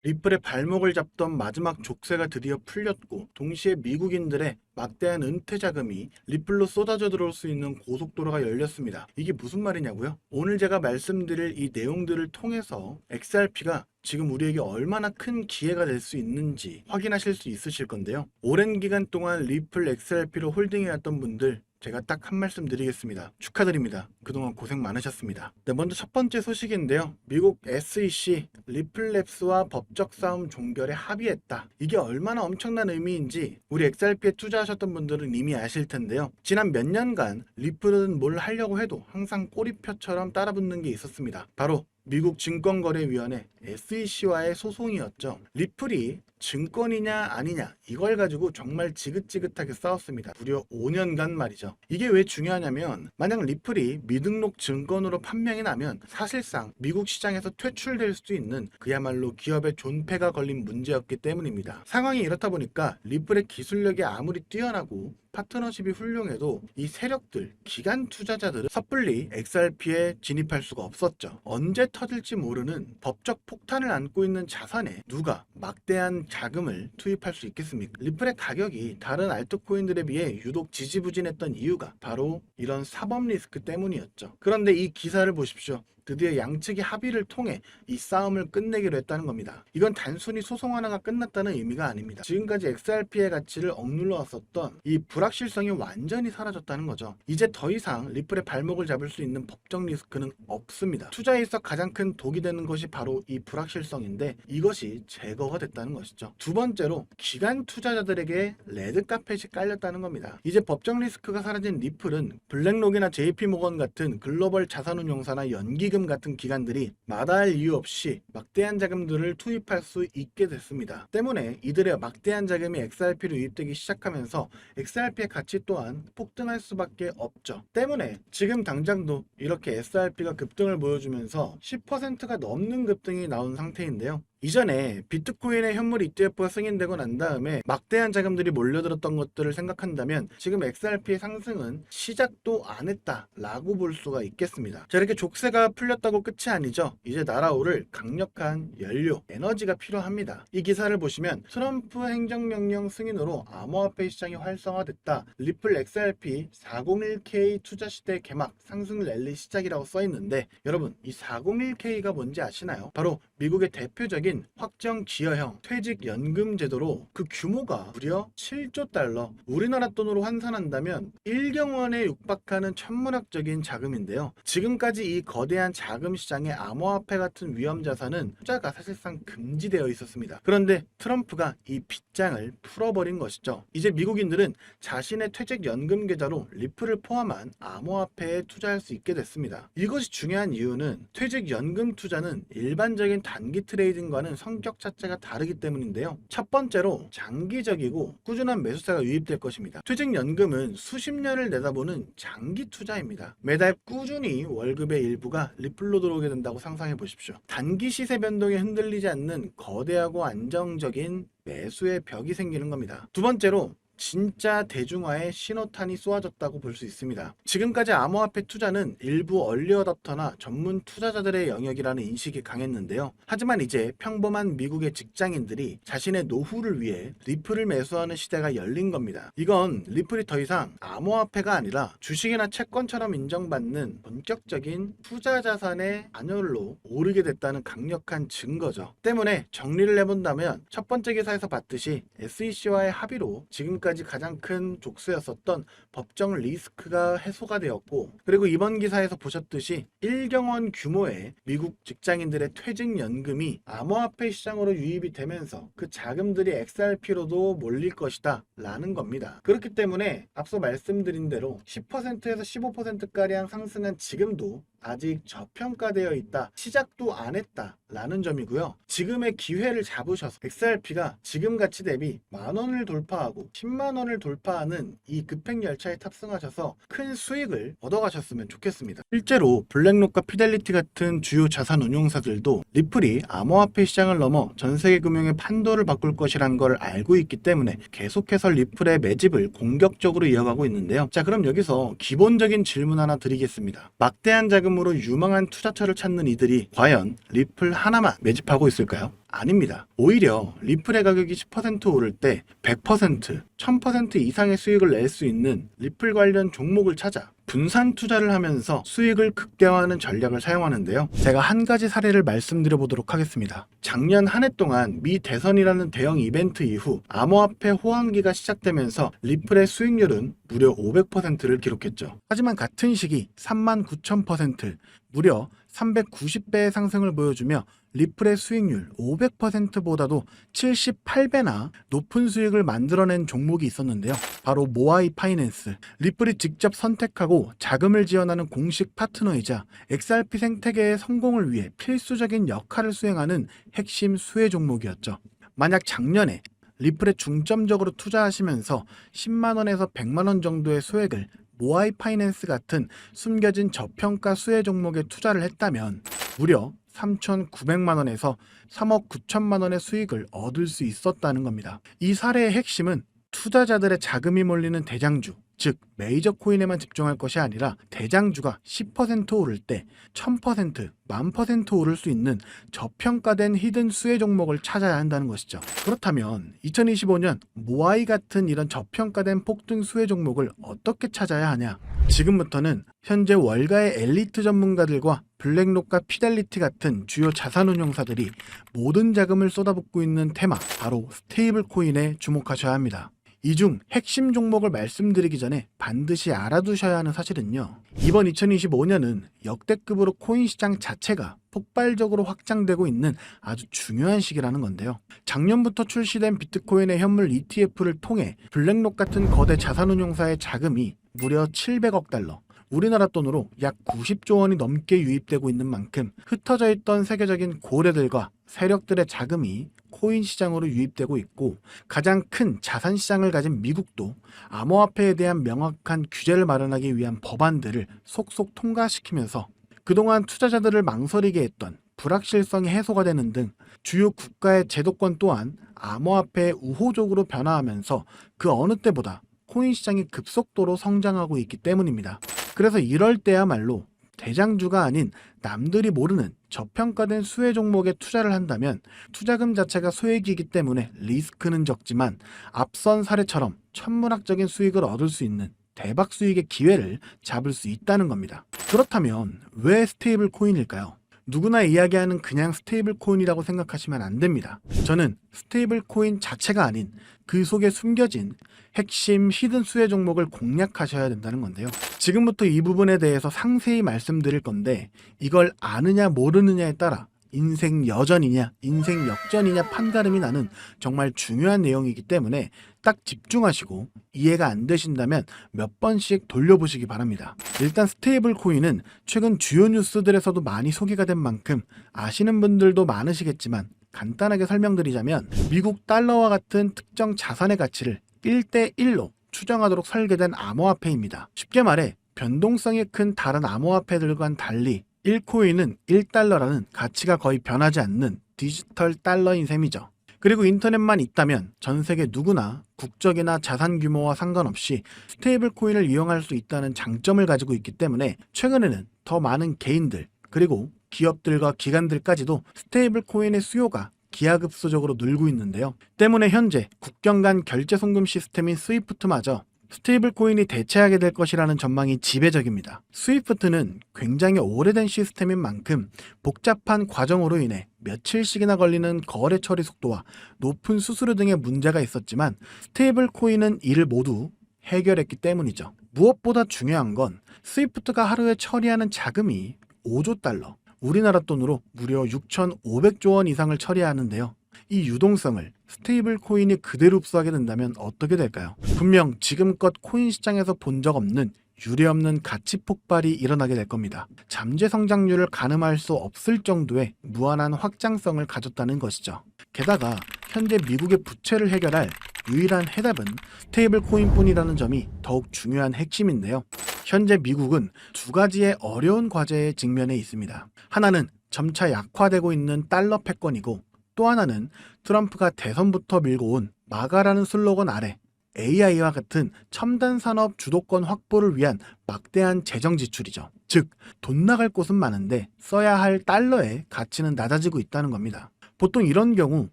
리플의 발목을 잡던 마지막 족쇄가 드디어 풀렸고, 동시에 미국인들의 막대한 은퇴 자금이 리플로 쏟아져 들어올 수 있는 고속도로가 열렸습니다. 이게 무슨 말이냐고요? 오늘 제가 말씀드릴 이 내용들을 통해서 XRP가 지금 우리에게 얼마나 큰 기회가 될 수 있는지 확인하실 수 있으실 건데요. 오랜 기간 동안 리플 XRP로 홀딩해왔던 분들, 제가 딱 한 말씀 드리겠습니다. 축하드립니다. 그동안 고생 많으셨습니다. 네, 먼저 첫 번째 소식인데요. 미국 SEC 리플랩스와 법적 싸움 종결에 합의했다. 이게 얼마나 엄청난 의미인지 우리 XRP에 투자하셨던 분들은 이미 아실 텐데요. 지난 몇 년간 리플은 뭘 하려고 해도 항상 꼬리표처럼 따라붙는 게 있었습니다. 바로 미국 증권거래위원회 SEC와의 소송이었죠. 리플이 증권이냐 아니냐 이걸 가지고 정말 지긋지긋하게 싸웠습니다. 무려 5년간 말이죠. 이게 왜 중요하냐면, 만약 리플이 미등록 증권으로 판명이 나면 사실상 미국 시장에서 퇴출될 수도 있는 그야말로 기업의 존폐가 걸린 문제였기 때문입니다. 상황이 이렇다 보니까 리플의 기술력이 아무리 뛰어나고 파트너십이 훌륭해도 이 세력들, 기관 투자자들은 섣불리 XRP에 진입할 수가 없었죠. 언제 터질지 모르는 법적 폭탄을 안고 있는 자산에 누가 막대한 자금을 투입할 수 있겠습니까? 리플의 가격이 다른 알트코인들에 비해 유독 지지부진했던 이유가 바로 이런 사법 리스크 때문이었죠. 그런데 이 기사를 보십시오. 드디어 양측이 합의를 통해 이 싸움을 끝내기로 했다는 겁니다. 이건 단순히 소송 하나가 끝났다는 의미가 아닙니다. 지금까지 XRP의 가치를 억눌러 왔었던 이 불확실성이 완전히 사라졌다는 거죠. 이제 더 이상 리플의 발목을 잡을 수 있는 법적 리스크는 없습니다. 투자에 있어 가장 큰 독이 되는 것이 바로 이 불확실성인데, 이것이 제거가 됐다는 것이죠. 두 번째로, 기관 투자자들에게 레드 카펫이 깔렸다는 겁니다. 이제 법적 리스크가 사라진 리플은 블랙록이나 JP모건 같은 글로벌 자산운용사나 연기금 같은 기관들이 마다할 이유 없이 막대한 자금들을 투입할 수 있게 됐습니다. 때문에 이들의 막대한 자금이 XRP로 유입되기 시작하면서 XRP의 가치 또한 폭등할 수밖에 없죠. 때문에 지금 당장도 이렇게 XRP가 급등을 보여주면서 10%가 넘는 급등이 나온 상태인데요. 이전에 비트코인의 현물 ETF가 승인되고 난 다음에 막대한 자금들이 몰려들었던 것들을 생각한다면 지금 XRP의 상승은 시작도 안 했다라고 볼 수가 있겠습니다. 자, 이렇게 족쇄가 풀렸다고 끝이 아니죠. 이제 날아오를 강력한 연료, 에너지가 필요합니다. 이 기사를 보시면 트럼프 행정명령 승인으로 암호화폐 시장이 활성화됐다. 리플 XRP 401k 투자시대 개막, 상승 랠리 시작이라고 써있는데, 여러분 이 401k가 뭔지 아시나요? 바로 미국의 대표적인 확정 기여형 퇴직연금 제도로 그 규모가 무려 7조 달러, 우리나라 돈으로 환산한다면 1경 원에 육박하는 천문학적인 자금인데요. 지금까지 이 거대한 자금 시장에 암호화폐 같은 위험자산은 투자가 사실상 금지되어 있었습니다. 그런데 트럼프가 이 빗장을 풀어버린 것이죠. 이제 미국인들은 자신의 퇴직연금 계좌로 리플을 포함한 암호화폐에 투자할 수 있게 됐습니다. 이것이 중요한 이유는 퇴직연금 투자는 일반적인 단기 트레이딩과는 성격 자체가 다르기 때문인데요. 첫 번째로, 장기적이고 꾸준한 매수세가 유입될 것입니다. 퇴직연금은 수십 년을 내다보는 장기 투자입니다. 매달 꾸준히 월급의 일부가 리플로 들어오게 된다고 상상해 보십시오. 단기 시세 변동에 흔들리지 않는 거대하고 안정적인 매수의 벽이 생기는 겁니다. 두 번째로, 진짜 대중화의 신호탄이 쏘아졌다고 볼 수 있습니다. 지금까지 암호화폐 투자는 일부 얼리어답터나 전문 투자자들의 영역이라는 인식이 강했는데요. 하지만 이제 평범한 미국의 직장인들이 자신의 노후를 위해 리플을 매수하는 시대가 열린 겁니다. 이건 리플이 더 이상 암호화폐가 아니라 주식이나 채권처럼 인정받는 본격적인 투자 자산의 반열로 오르게 됐다는 강력한 증거죠. 때문에 정리를 해본다면, 첫 번째 기사에서 봤듯이 SEC와의 합의로 지금까지 가장 큰 족쇄였었던 법정 리스크가 해소가 되었고, 그리고 이번 기사에서 보셨듯이 1경원 규모의 미국 직장인들의 퇴직연금이 암호화폐 시장으로 유입이 되면서 그 자금들이 XRP로도 몰릴 것이다 라는 겁니다. 그렇기 때문에 앞서 말씀드린 대로 10%에서 15%가량 상승한 지금도 아직 저평가되어 있다, 시작도 안 했다 라는 점이고요. 지금의 기회를 잡으셔서 XRP가 지금 가치 대비 10,000원을 돌파하고 100,000원을 돌파하는 이 급행 열차에 탑승하셔서 큰 수익을 얻어가셨으면 좋겠습니다. 실제로 블랙록과 피델리티 같은 주요 자산 운용사들도 리플이 암호화폐 시장을 넘어 전세계 금융의 판도를 바꿀 것이란 걸 알고 있기 때문에 계속해서 리플의 매집을 공격적으로 이어가고 있는데요. 자, 그럼 여기서 기본적인 질문 하나 드리겠습니다. 막대한 자금으로 유망한 투자처를 찾는 이들이 과연 리플 하나만 매집하고 있을까요? 아닙니다. 오히려 리플의 가격이 10% 오를 때 100%, 1000% 이상의 수익을 낼 수 있는 리플 관련 종목을 찾아 분산 투자를 하면서 수익을 극대화하는 전략을 사용하는데요. 제가 한 가지 사례를 말씀드려 보도록 하겠습니다. 작년 한 해 동안 미 대선이라는 대형 이벤트 이후 암호화폐 호황기가 시작되면서 리플의 수익률은 무려 500%를 기록했죠. 하지만 같은 시기 39,000%, 무려 390배의 상승을 보여주며 리플의 수익률 500%보다도 78배나 높은 수익을 만들어낸 종목이 있었는데요. 바로 모아이 파이낸스. 리플이 직접 선택하고 자금을 지원하는 공식 파트너이자 XRP 생태계의 성공을 위해 필수적인 역할을 수행하는 핵심 수혜 종목이었죠. 만약 작년에 리플에 중점적으로 투자하시면서 10만원에서 100만원 정도의 소액을 모아이 파이낸스 같은 숨겨진 저평가 수혜 종목에 투자를 했다면 무려 3,900만원에서 3억 9천만원의 수익을 얻을 수 있었다는 겁니다. 이 사례의 핵심은 투자자들의 자금이 몰리는 대장주, 즉 메이저 코인에만 집중할 것이 아니라 대장주가 10% 오를 때 1000%, 10,000% 오를 수 있는 저평가된 히든 수혜 종목을 찾아야 한다는 것이죠. 그렇다면 2025년 모아이 같은 이런 저평가된 폭등 수혜 종목을 어떻게 찾아야 하냐? 지금부터는 현재 월가의 엘리트 전문가들과 블랙록과 피델리티 같은 주요 자산운용사들이 모든 자금을 쏟아붓고 있는 테마, 바로 스테이블 코인에 주목하셔야 합니다. 이 중 핵심 종목을 말씀드리기 전에 반드시 알아두셔야 하는 사실은요. 이번 2025년은 역대급으로 코인 시장 자체가 폭발적으로 확장되고 있는 아주 중요한 시기라는 건데요. 작년부터 출시된 비트코인의 현물 ETF를 통해 블랙록 같은 거대 자산운용사의 자금이 무려 700억 달러, 우리나라 돈으로 약 90조 원이 넘게 유입되고 있는 만큼 흩어져 있던 세계적인 고래들과 세력들의 자금이 코인 시장으로 유입되고 있고, 가장 큰 자산 시장을 가진 미국도 암호화폐에 대한 명확한 규제를 마련하기 위한 법안들을 속속 통과시키면서 그동안 투자자들을 망설이게 했던 불확실성이 해소가 되는 등 주요 국가의 제도권 또한 암호화폐에 우호적으로 변화하면서 그 어느 때보다 코인 시장이 급속도로 성장하고 있기 때문입니다. 그래서 이럴 때야말로 대장주가 아닌 남들이 모르는 저평가된 수혜 종목에 투자를 한다면 투자금 자체가 소액이기 때문에 리스크는 적지만 앞선 사례처럼 천문학적인 수익을 얻을 수 있는 대박 수익의 기회를 잡을 수 있다는 겁니다. 그렇다면 왜 스테이블 코인일까요? 누구나 이야기하는 그냥 스테이블 코인이라고 생각하시면 안 됩니다. 저는 스테이블 코인 자체가 아닌 그 속에 숨겨진 핵심 히든 수혜 종목을 공략하셔야 된다는 건데요. 지금부터 이 부분에 대해서 상세히 말씀드릴 건데 이걸 아느냐 모르느냐에 따라 인생 여전이냐 인생 역전이냐 판가름이 나는 정말 중요한 내용이기 때문에 딱 집중하시고 이해가 안 되신다면 몇 번씩 돌려보시기 바랍니다. 일단 스테이블 코인은 최근 주요 뉴스들에서도 많이 소개가 된 만큼 아시는 분들도 많으시겠지만 간단하게 설명드리자면 미국 달러와 같은 특정 자산의 가치를 1대1로 추정하도록 설계된 암호화폐입니다. 쉽게 말해 변동성이 큰 다른 암호화폐들과는 달리 1코인은 1달러라는 가치가 거의 변하지 않는 디지털 달러인 셈이죠. 그리고 인터넷만 있다면 전 세계 누구나 국적이나 자산 규모와 상관없이 스테이블 코인을 이용할 수 있다는 장점을 가지고 있기 때문에 최근에는 더 많은 개인들 그리고 기업들과 기관들까지도 스테이블 코인의 수요가 기하급수적으로 늘고 있는데요. 때문에 현재 국경 간 결제 송금 시스템인 스위프트마저 스테이블 코인이 대체하게 될 것이라는 전망이 지배적입니다. 스위프트는 굉장히 오래된 시스템인 만큼 복잡한 과정으로 인해 며칠씩이나 걸리는 거래 처리 속도와 높은 수수료 등의 문제가 있었지만 스테이블 코인은 이를 모두 해결했기 때문이죠. 무엇보다 중요한 건 스위프트가 하루에 처리하는 자금이 5조 달러, 우리나라 돈으로 무려 6,500조 원 이상을 처리하는데요. 이 유동성을 스테이블 코인이 그대로 흡수하게 된다면 어떻게 될까요? 분명 지금껏 코인 시장에서 본 적 없는 유례없는 가치 폭발이 일어나게 될 겁니다. 잠재 성장률을 가늠할 수 없을 정도의 무한한 확장성을 가졌다는 것이죠. 게다가 현재 미국의 부채를 해결할 유일한 해답은 스테이블 코인뿐이라는 점이 더욱 중요한 핵심인데요. 현재 미국은 두 가지의 어려운 과제에 직면해 있습니다. 하나는 점차 약화되고 있는 달러 패권이고 또 하나는 트럼프가 대선부터 밀고 온 마가라는 슬로건 아래 AI와 같은 첨단 산업 주도권 확보를 위한 막대한 재정 지출이죠. 즉, 돈 나갈 곳은 많은데 써야 할 달러의 가치는 낮아지고 있다는 겁니다. 보통 이런 경우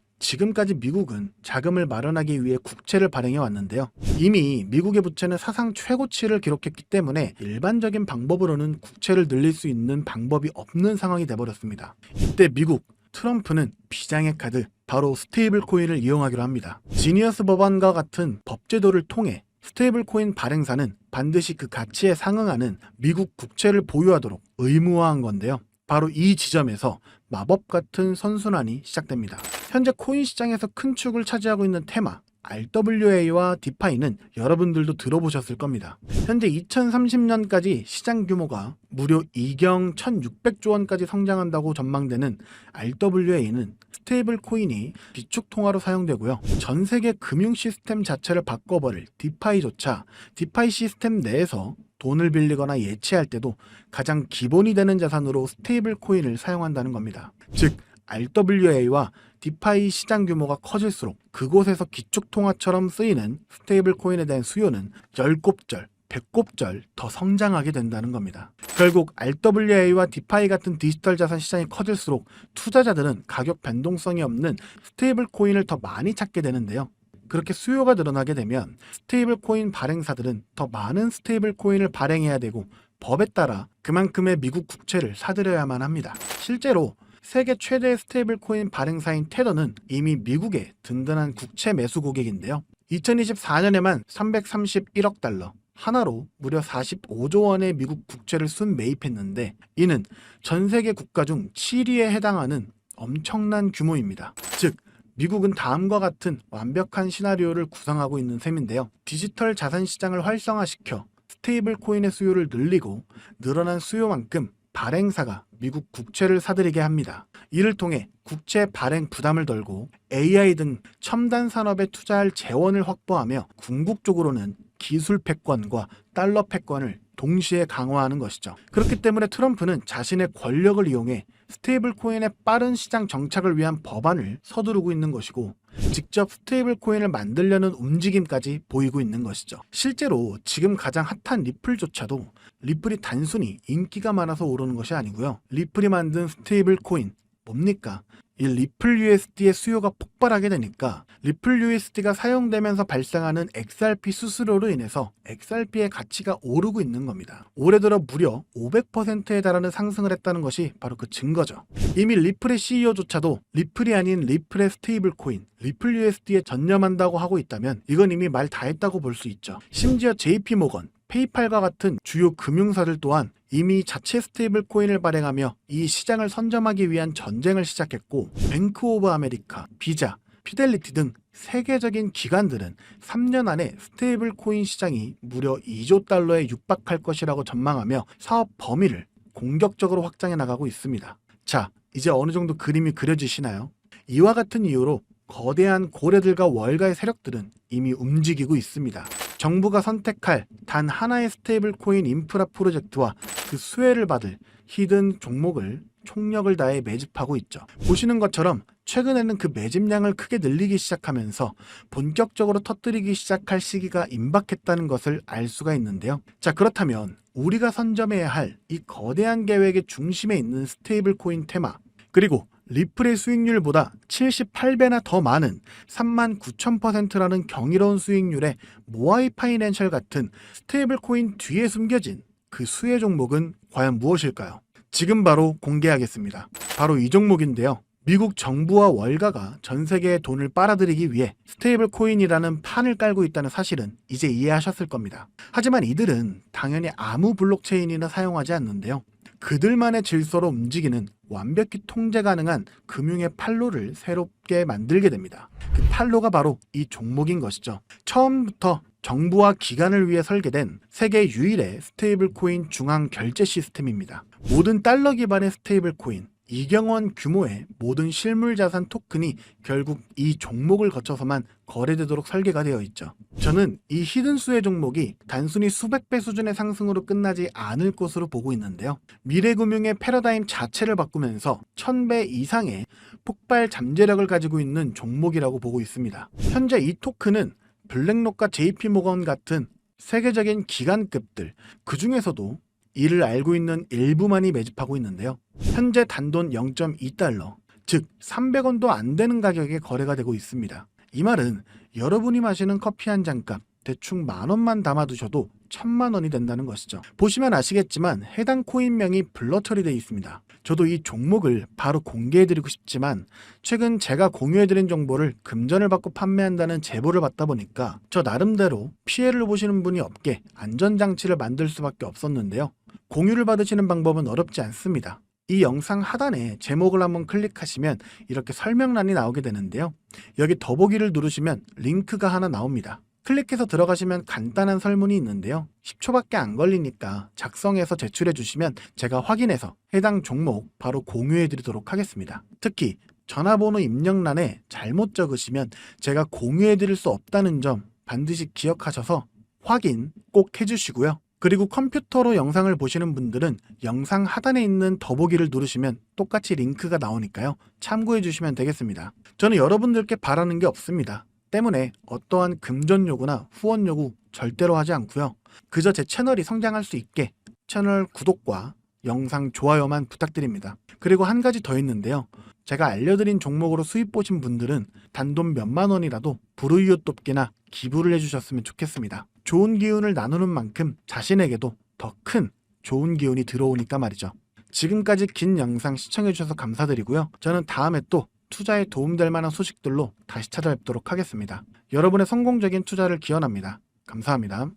지금까지 미국은 자금을 마련하기 위해 국채를 발행해 왔는데요. 이미 미국의 부채는 사상 최고치를 기록했기 때문에 일반적인 방법으로는 국채를 늘릴 수 있는 방법이 없는 상황이 돼버렸습니다. 이때 미국 트럼프는 비장의 카드, 바로 스테이블 코인을 이용하기로 합니다. 지니어스 법안과 같은 법제도를 통해 스테이블 코인 발행사는 반드시 그 가치에 상응하는 미국 국채를 보유하도록 의무화한 건데요. 바로 이 지점에서 마법 같은 선순환이 시작됩니다. 현재 코인 시장에서 큰 축을 차지하고 있는 테마 RWA와 디파이는 여러분들도 들어보셨을 겁니다. 현재 2030년까지 시장 규모가 무려 2경 1600조 원까지 성장한다고 전망되는 RWA는 스테이블 코인이 비축 통화로 사용되고요. 전 세계 금융 시스템 자체를 바꿔버릴 디파이조차 디파이 시스템 내에서 돈을 빌리거나 예치할 때도 가장 기본이 되는 자산으로 스테이블 코인을 사용한다는 겁니다. 즉, RWA와 디파이 시장 규모가 커질수록 그곳에서 기축통화처럼 쓰이는 스테이블 코인에 대한 수요는 10곱절, 100곱절 더 성장하게 된다는 겁니다. 결국 RWA와 디파이 같은 디지털 자산 시장이 커질수록 투자자들은 가격 변동성이 없는 스테이블 코인을 더 많이 찾게 되는데요. 그렇게 수요가 늘어나게 되면 스테이블 코인 발행사들은 더 많은 스테이블 코인을 발행해야 되고 법에 따라 그만큼의 미국 국채를 사들여야만 합니다. 실제로 세계 최대의 스테이블 코인 발행사인 테더는 이미 미국의 든든한 국채 매수 고객인데요. 2024년에만 331억 달러, 하나로 무려 45조 원의 미국 국채를 순매입했는데 이는 전 세계 국가 중 7위에 해당하는 엄청난 규모입니다. 즉, 미국은 다음과 같은 완벽한 시나리오를 구상하고 있는 셈인데요. 디지털 자산 시장을 활성화시켜 스테이블 코인의 수요를 늘리고 늘어난 수요만큼 발행사가 미국 국채를 사들이게 합니다. 이를 통해 국채 발행 부담을 덜고 AI 등 첨단 산업에 투자할 재원을 확보하며 궁극적으로는 기술 패권과 달러 패권을 동시에 강화하는 것이죠. 그렇기 때문에 트럼프는 자신의 권력을 이용해 스테이블 코인의 빠른 시장 정착을 위한 법안을 서두르고 있는 것이고 직접 스테이블 코인을 만들려는 움직임까지 보이고 있는 것이죠. 실제로 지금 가장 핫한 리플조차도 리플이 단순히 인기가 많아서 오르는 것이 아니고요. 리플이 만든 스테이블 코인 뭡니까? 이 리플 USD의 수요가 폭발하게 되니까 리플 USD가 사용되면서 발생하는 XRP 수수료로 인해서 XRP의 가치가 오르고 있는 겁니다. 올해 들어 무려 500%에 달하는 상승을 했다는 것이 바로 그 증거죠. 이미 리플의 CEO조차도 리플이 아닌 리플의 스테이블 코인, 리플 USD에 전념한다고 하고 있다면 이건 이미 말 다 했다고 볼 수 있죠. 심지어 JP모건, 페이팔과 같은 주요 금융사들 또한 이미 자체 스테이블 코인을 발행하며 이 시장을 선점하기 위한 전쟁을 시작했고 뱅크 오브 아메리카, 비자, 피델리티 등 세계적인 기관들은 3년 안에 스테이블 코인 시장이 무려 2조 달러에 육박할 것이라고 전망하며 사업 범위를 공격적으로 확장해 나가고 있습니다. 자, 이제 어느 정도 그림이 그려지시나요? 이와 같은 이유로 거대한 고래들과 월가의 세력들은 이미 움직이고 있습니다. 정부가 선택할 단 하나의 스테이블 코인 인프라 프로젝트와 그 수혜를 받을 히든 종목을 총력을 다해 매집하고 있죠. 보시는 것처럼 최근에는 그 매집량을 크게 늘리기 시작하면서 본격적으로 터뜨리기 시작할 시기가 임박했다는 것을 알 수가 있는데요. 자, 그렇다면 우리가 선점해야 할 이 거대한 계획의 중심에 있는 스테이블 코인 테마, 그리고 리플의 수익률보다 78배나 더 많은 39,000%라는 경이로운 수익률의 모아이 파이낸셜 같은 스테이블 코인 뒤에 숨겨진 그 수혜 종목은 과연 무엇일까요? 지금 바로 공개하겠습니다. 바로 이 종목인데요. 미국 정부와 월가가 전 세계의 돈을 빨아들이기 위해 스테이블 코인이라는 판을 깔고 있다는 사실은 이제 이해하셨을 겁니다. 하지만 이들은 당연히 아무 블록체인이나 사용하지 않는데요. 그들만의 질서로 움직이는 완벽히 통제 가능한 금융의 판로를 새롭게 만들게 됩니다. 그 판로가 바로 이 종목인 것이죠. 처음부터 정부와 기관을 위해 설계된 세계 유일의 스테이블 코인 중앙 결제 시스템입니다. 모든 달러 기반의 스테이블 코인, 2경 원 규모의 모든 실물 자산 토큰이 결국 이 종목을 거쳐서만 거래되도록 설계가 되어 있죠. 저는 이 히든 수혜 종목이 단순히 수백 배 수준의 상승으로 끝나지 않을 것으로 보고 있는데요. 미래금융의 패러다임 자체를 바꾸면서 1000배 이상의 폭발 잠재력을 가지고 있는 종목이라고 보고 있습니다. 현재 이 토큰은 블랙록과 JP모건 같은 세계적인 기관급들, 그 중에서도 이를 알고 있는 일부만이 매집하고 있는데요. 현재 단돈 0.2달러, 즉 300원도 안 되는 가격에 거래가 되고 있습니다. 이 말은 여러분이 마시는 커피 한 잔값 대충 10,000원만 담아두셔도 1,000,000원이 된다는 것이죠. 보시면 아시겠지만 해당 코인명이 블러 처리되어 있습니다. 저도 이 종목을 바로 공개해드리고 싶지만 최근 제가 공유해드린 정보를 금전을 받고 판매한다는 제보를 받다 보니까 저 나름대로 피해를 보시는 분이 없게 안전장치를 만들 수밖에 없었는데요. 공유를 받으시는 방법은 어렵지 않습니다. 이 영상 하단에 제목을 한번 클릭하시면 이렇게 설명란이 나오게 되는데요. 여기 더보기를 누르시면 링크가 하나 나옵니다. 클릭해서 들어가시면 간단한 설문이 있는데요. 10초밖에 안 걸리니까 작성해서 제출해 주시면 제가 확인해서 해당 종목 바로 공유해 드리도록 하겠습니다. 특히 전화번호 입력란에 잘못 적으시면 제가 공유해 드릴 수 없다는 점 반드시 기억하셔서 확인 꼭 해주시고요. 그리고 컴퓨터로 영상을 보시는 분들은 영상 하단에 있는 더보기를 누르시면 똑같이 링크가 나오니까요. 참고해 주시면 되겠습니다. 저는 여러분들께 바라는 게 없습니다. 때문에 어떠한 금전 요구나 후원 요구 절대로 하지 않고요. 그저 제 채널이 성장할 수 있게 채널 구독과 영상 좋아요만 부탁드립니다. 그리고 한 가지 더 있는데요. 제가 알려드린 종목으로 수익 보신 분들은 단돈 몇만 원이라도 불우이웃 돕기나 기부를 해주셨으면 좋겠습니다. 좋은 기운을 나누는 만큼 자신에게도 더 큰 좋은 기운이 들어오니까 말이죠. 지금까지 긴 영상 시청해주셔서 감사드리고요. 저는 다음에 또 투자에 도움될 만한 소식들로 다시 찾아뵙도록 하겠습니다. 여러분의 성공적인 투자를 기원합니다. 감사합니다.